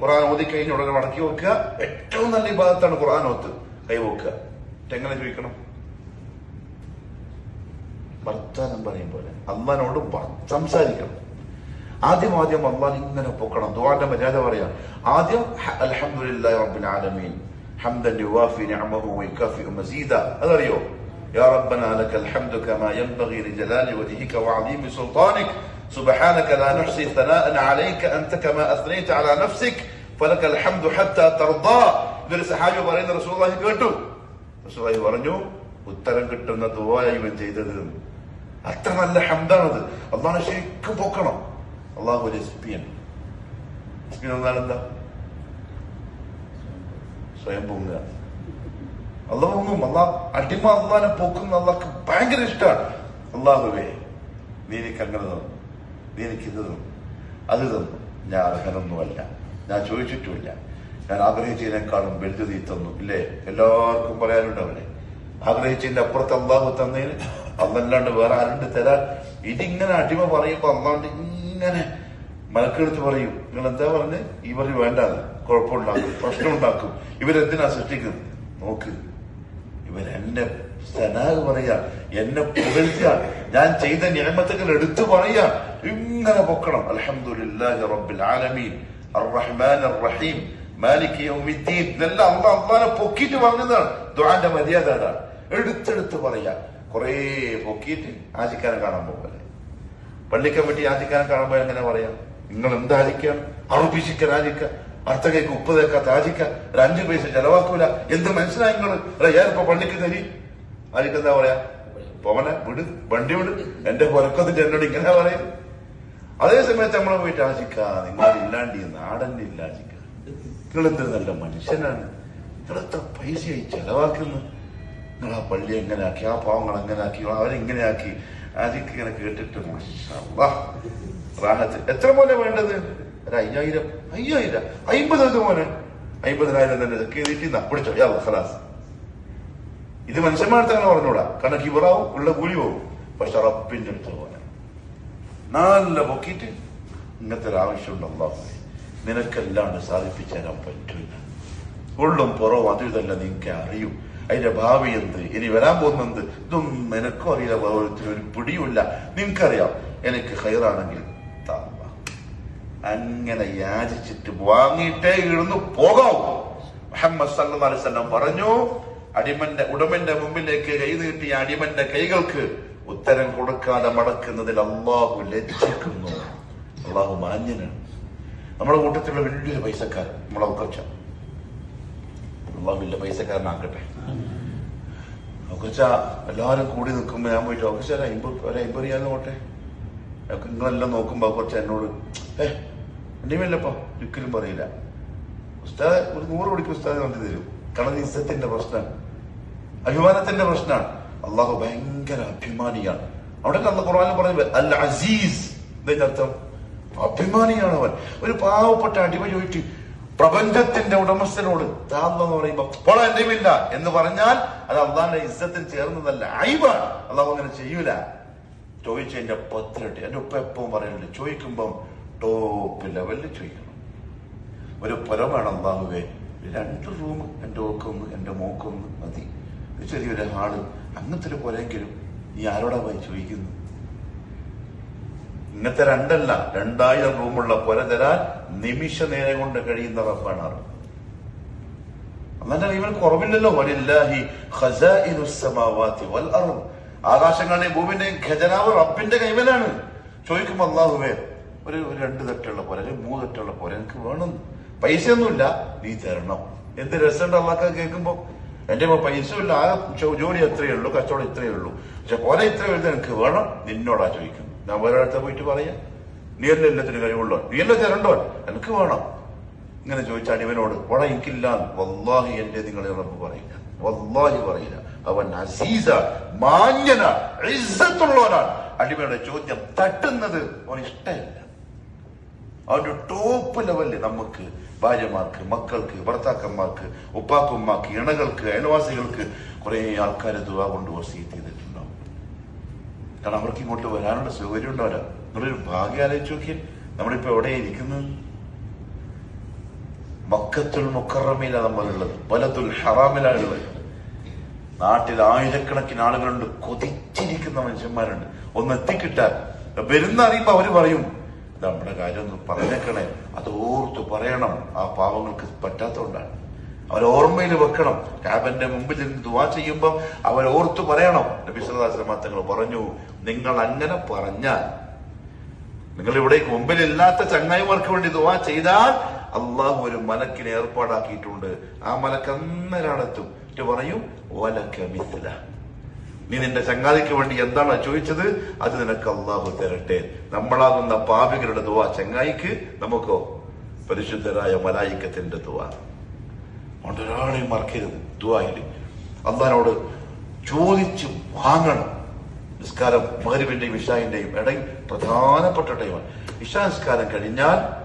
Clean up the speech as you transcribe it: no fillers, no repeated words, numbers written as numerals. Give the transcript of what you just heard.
ഖുർആൻ ഓതി കഴിഞ്ഞ ഉടനെ മടക്കി വെക്കുക. ഏറ്റവും നല്ല ഇബാദത്താണ് ഖുർആൻ ഓത്ത്. കൈ വെക്കുക. എങ്ങനെ ചോദിക്കണം? വർത്താനം പറയും പോലെ അള്ളാനോട് സംസാരിക്കണം. ആദ്യം അള്ളാൻ ഇങ്ങനെ പൊക്കണം. ദുആന്റെ മര്യാദ പറയാം. ആദ്യം അൽഹംദുലില്ലാഹി റബ്ബിൽ ആലമീൻ ഹംദൻ യുവാഫി നിഅമഹു വയുകാഫിഉ മസീദ. അതറിയോ? യാ റബ്ബനാ ലക്കൽ ഹംദു കമാ യൻബഗി ലിജലാലി വജ്ഹിക വഅദീമി സുൽത്താനിക സുബ്ഹാനക ലാ നുഹ്സി സനാഅൻ അലൈക അൻത കമാ അസ്നൈത അലാ നഫ്സിക ഫലക്കൽ ഹംദു ഹത്താ തർദാ. ഇതൊരു സഹാബി പറയുന്ന റസൂലുള്ളാഹി കേട്ടു. റസൂലുള്ളാഹി പറഞ്ഞു, ഉത്തരം കിട്ടുന്ന ദുആ ഇവൻ ചെയ്തത്. അത്ര നല്ല ഹംദാണത്. അള്ളാഹനെ ശരിക്കും പൊക്കണം. അള്ളാഹു ഒരു എസ്പിയാണ്. എസ്പി എന്നാൽ എന്താ? സ്വയം പൊങ്ങുക. അള്ളാഹ് പൊങ്ങും. അടിമ അള്ളാഹിനെ പൊക്കുന്ന അള്ളാഹ്ക്ക് ഭയങ്കര ഇഷ്ടമാണ്. അള്ളാഹുവേ, നീ എനിക്ക് അങ്ങനെ തന്നു, നീ എനിക്ക് ഇത് തന്നു, അത് തന്നു. ഞാൻ അർഹനൊന്നുമല്ല, ഞാൻ ചോദിച്ചിട്ടുമില്ല, ഞാൻ ആഗ്രഹിച്ചതിനേക്കാളും വലുത് നീ തന്നു. ഇല്ലേ? എല്ലാവർക്കും പറയാനുണ്ടവനെ. ആഗ്രഹിച്ചതിന്റെ അപ്പുറത്ത് അള്ളാഹു തന്നതിന് അന്നല്ലാണ്ട് വേറെ ആരുണ്ട് തരാൻ? ഇതിങ്ങനെ അടിമ പറയുമ്പോ അള്ളാണ്ട് ഇങ്ങനെ മലക്കെടുത്ത് പറയും, നിങ്ങൾ എന്താ പറഞ്ഞ്? ഇവർ വേണ്ടാന്ന്, കുഴപ്പമുണ്ടാക്കും, പ്രശ്നം ഉണ്ടാക്കും. ഇവരെന്തിനാ സൃഷ്ടിക്കുന്നത്? നോക്ക്, ഇവരെന്നെ സനാഹ് പറയാ, എന്നെ പുകഴ്ത്തുക, ഞാൻ ചെയ്ത നിഅമത്തുകൾ എടുത്തു പറയാ. ഇങ്ങനെ പൊക്കണം. അൽഹംദുലില്ലാഹി റബ്ബിൽ ആലമീൻ അർറഹ്മാനിർ റഹീം മാലിക് യൗമിദ്ദീൻ. ഇതെല്ലാം അള്ളാഹനെ പൊക്കിയിട്ട് പറഞ്ഞതാണ്. ദുആന്റെ മര്യാദ അതാണ്. എടുത്തെടുത്ത് പറയാ. കുറെ പൊക്കിയിട്ട് ആചിക്കാനെ കാണാൻ പോലെ, പള്ളിക്കാൻ പറ്റി ആചിക്കാനെ കാണുമ്പോൾ എങ്ങനെ പറയാം? നിങ്ങൾ എന്താ ആചിക്കാം? അറുപിശിക്കാൻ ആചിക്ക, അർത്ഥകേക്ക് ഉപ്പ് തേക്കാത്ത ആചിക്ക, ഒരു 5 പൈസ ചെലവാക്കൂല. എന്ത് മനസ്സിലായി നിങ്ങൾ? ഞാനിപ്പോ പള്ളിക്ക് തരി ആചിക്കെന്താ പറയാ? പോവനെ വിട്, വണ്ടി വിട്, എന്റെ പുരക്കത്തിന്റെ എന്നോട് ഇങ്ങനെ പറയും. അതേ സമയത്ത് നമ്മളെ പോയിട്ട് ആചിക്ക, നിങ്ങളില്ലാണ്ട് ഈ നാടന്നെ ഇല്ല ആചിക്ക, നിങ്ങളെന്ത് നല്ല മനുഷ്യനാണ്, നിങ്ങളെത്ര പൈസയായി ചെലവാക്കുന്നു, നിങ്ങൾ ആ പള്ളി എങ്ങനെ ആക്കി, ആ പാവങ്ങൾ എങ്ങനെ ആക്കി, അവരെങ്ങനെ ആക്കി. ആദ്യമൊക്കെ ഇങ്ങനെ കേട്ടിട്ട് റാഹത്ത്. എത്ര പോലെ വേണ്ടത്? ഒരു 5000, 50 മോനെ, 50,000 തന്നെ കയറിയിട്ട് പിടിച്ചോ, യാ ഖലാസ്. ഇത് മനുഷ്യന്മാർക്ക് അങ്ങനെ പറഞ്ഞൂടാ, കാരണം കിബറാവും, ഉള്ള കൂലി പോവും. പക്ഷെ റബ്ബിന്റെ അടുത്ത് പോലെ നല്ല പൊക്കിയിട്ട് ഇങ്ങനത്തെ ഒരു ആവശ്യമുണ്ട്. അല്ലാഹു നിനക്കല്ലാണ്ട് സാധിപ്പിച്ചു തരാൻ പറ്റൂല. ഉള്ളും പുറവും അതും ഇതല്ല നിനക്ക് അറിയും. അതിന്റെ ഭാവി എന്ത്, ഇനി വരാൻ പോകുന്നത് ഇതൊന്നും നിനക്കും അറിയില്ല, ഓരോരുത്തരും ഒരു പിടിയുമില്ല. നിനക്കറിയാം, എനിക്ക് ഹൈറാണെങ്കിൽ അങ്ങനെ യാചിച്ചിട്ട് വാങ്ങിയിട്ടേ ഇടുന്നു പോകാവൂ. മുഹമ്മദ് സല്ലല്ലാഹു അലൈഹി വസല്ലം പറഞ്ഞു, ഉടമന്റെ മുമ്പിലേക്ക് കൈ നീട്ടിയ അടിമന്റെ കൈകൾക്ക് ഉത്തരം കൊടുക്കാതെ മടക്കുന്നതിൽ അള്ളാഹു ലജ്ജിക്കുന്നു. അള്ളാഹു മാന്യനാണ്. നമ്മുടെ കൂട്ടത്തിലുള്ള വലിയൊരു പൈസക്കാരൻ നമ്മളെ കുറച്ച അള്ളാഹു വലിയ പൈസക്കാരനാക്കട്ടെ. കുറച്ച എല്ലാവരും കൂടി നിൽക്കുമ്പോ ഞാൻ പോയിട്ട് കുറച്ച് ഒരു 50 റിയാൽ നോട്ടെ, നിങ്ങളെല്ലാം നോക്കുമ്പോ കുറച്ച് എന്നോട് എന്നെയല്ലപ്പോ ഒരിക്കലും പറയില്ല. ഉസ്താദ് ഒരു 100 കോടിക്ക് ഉസ്താദ് വണ്ടി തരും. കാരണം ഇസ്സത്തിന്റെ പ്രശ്നമാണ്, അഭിമാനത്തിന്റെ പ്രശ്നമാണ്. അള്ളാഹു ഭയങ്കര അഭിമാനിയാണ്. അവിടെ ഖുർആനിൽ പറയുന്നത് അൽ അസീസ്, എന്താ അർത്ഥം? അഭിമാനിയാണ് അവൻ. ഒരു പാവപ്പെട്ട അടിമ ചോദിച്ചു പ്രപഞ്ചത്തിന്റെ ഉടമസ്ഥനോട് താന്നെന്ന് പറയുമ്പോ പോള എന്റെയുമില്ല എന്ന് പറഞ്ഞാൽ അത് അള്ളാഹിന്റെ ഇസ്സത്തിന് ചേർന്നതല്ല, അയ്ബാണ്. അള്ളാഹു അങ്ങനെ ചെയ്യൂല. ചോദിച്ചതിന്റെ 10 ഇരട്ടി. എന്റെ ഉപ്പ എപ്പവും പറയുന്നുണ്ട്, ചോദിക്കുമ്പം ടോപ്പ് ലെവലിൽ ചോദിക്കണം. ഒരു പുരം വേണം അള്ളാഹുവേ, 2 റൂം, എന്റെ ഓക്കൊന്ന് എന്റെ മോക്കൊന്ന് മതി, ചെറിയൊരു ഹാള്, അങ്ങനത്തെ ഒരു പുരെങ്കിലും നീ ആരോടാ പോയി ചോദിക്കുന്നു? ഇങ്ങനത്തെ 2 അല്ല, 2000 റൂമുള്ള പുര തരാൻ നിമിഷ നേരം കൊണ്ട് കഴിയുന്ന റബ്ബാണ്. അല്ലാതെ ഇവന് കുറവില്ലല്ലോ. വലില്ലാഹി ഖസാഇനുസ് സമാവാതി വൽ അർദ്, ആകാശങ്ങളുടെയും ഭൂമിന്റെയും ഖജനാവ് റബ്ബിന്റെ കൈവലാണ്. ചോദിക്കുമ്പോ അല്ലാഹുവേ ഒരു 2 തട്ടുള്ള പുര, 3 തട്ടുള്ള പുര എനിക്ക് വേണം, പൈസയൊന്നുമില്ല, നീ തരണം. എന്ത് രസമുണ്ട് അള്ളാഹ് കേൾക്കുമ്പോ. എന്റെ പൈസ ഇല്ല, ആ ജോലി എത്രയേ ഉള്ളൂ, കച്ചവടം ഇത്രയേ ഉള്ളൂ, പക്ഷെ പോലെ ഇത്ര വലുത് എനിക്ക് വേണം, നിന്നോടാ ചോദിക്കുന്നു. ഞാൻ വേറെ അടുത്ത പോയിട്ട് പറയാ, നീ അല്ല എല്ലാത്തിനും കഴിവുള്ളോ, നീ എല്ലാം തരണ്ടോ, എനിക്ക് വേണം. ഇങ്ങനെ ചോദിച്ചാൽ ഇവനോട് പോടാ എനിക്കില്ല, വല്ലാഹി എന്റെ നിങ്ങളെ റബ്ബ് പറയില്ല, വല്ലാഹി പറയില്ല. അവൻ അസീസ, മാന്യനാ, ഇസ്സത്തുള്ളവനാണ്. അടിമയുടെ ചോദ്യം തട്ടുന്നത് അവന് ഇഷ്ടമില്ല. അവന്റെ ടോപ്പ് ലെവലിൽ നമുക്ക് ഭാര്യമാർക്ക്, മക്കൾക്ക്, ഭർത്താക്കന്മാർക്ക്, ഉപ്പാക്കുമ്മാക്ക്, ഇണകൾക്ക്, അയൽവാസികൾക്ക് കുറെ ആൾക്കാരെ ദുആ കൊണ്ട് വസീയത്ത് ചെയ്തിട്ടുണ്ടാവും. കാരണം അവർക്ക് ഇങ്ങോട്ട് വരാനുള്ള സൗകര്യം ഉണ്ടാവില്ല. നിങ്ങളൊരു ഭാഗ്യം ആലോചിച്ച് നോക്കിയാൽ നമ്മളിപ്പോ എവിടെ ഇരിക്കുന്നത്? മക്കത്തുൽ മുക്കറമയിലാണ് നമ്മളുള്ളത്, ബലതുൽ ഹറാമിലാണുള്ളത്. നാട്ടിൽ ആയിരക്കണക്കിന് ആളുകളുണ്ട്, കൊതിച്ചിരിക്കുന്ന മനുഷ്യന്മാരുണ്ട്. ഒന്ന് എത്തിക്കിട്ടാൻ വരുന്ന അറിയുമ്പോ അവര് പറയും നമ്മുടെ കാര്യം ഒന്ന് പറഞ്ഞേക്കണേ. അത് ഓർത്തു പറയണം. ആ പാവങ്ങൾക്ക് പറ്റാത്തതുകൊണ്ടാണ്. അവരോർമ്മയിൽ വെക്കണം. കാബന്റെ മുമ്പിൽ നിന്ന് ദുആ ചെയ്യുമ്പോൾ അവരോർത്തു പറയണം. നബി സല്ലല്ലാഹു അലൈഹി വസല്ലം തങ്ങൾ പറഞ്ഞു, നിങ്ങൾ അങ്ങനെ പറഞ്ഞാൽ, നിങ്ങൾ ഇവിടെ മുമ്പിലില്ലാത്ത ചങ്ങായിമാർക്ക് വേണ്ടി ദുആ ചെയ്താൽ അള്ളാഹു ഒരു മലക്കിനെ ഏർപ്പാടാക്കിയിട്ടുണ്ട്. ആ മലക്ക് അന്നേരാണെത്തും. പറയും വലക മിസ്ല, നീ നിന്റെ ചങ്ങാതിക്ക് വേണ്ടി എന്താണ് ചോദിച്ചത് അത് നിനക്ക് അള്ളാഹു തരട്ടെ. നമ്മളാകുന്ന പാപികളുടെ ദുആ ചങ്ങായിക്ക്, നമുക്കോ പരിശുദ്ധരായ മലായിക്കത്തിന്റെ ദുആ. അതുകൊണ്ട് ഒരാളെയും മറക്കരുത്. ദുആയിൽ അള്ളാഹിനോട് ചോദിച്ച് വാങ്ങണം. നിസ്കാരം മഗ്‌രിബിന്റെയും ഇശാഇന്റെയും ഇടയിൽ പ്രധാനപ്പെട്ട ടൈമാണ്. ഇശാ നിസ്കാരം കഴിഞ്ഞാൽ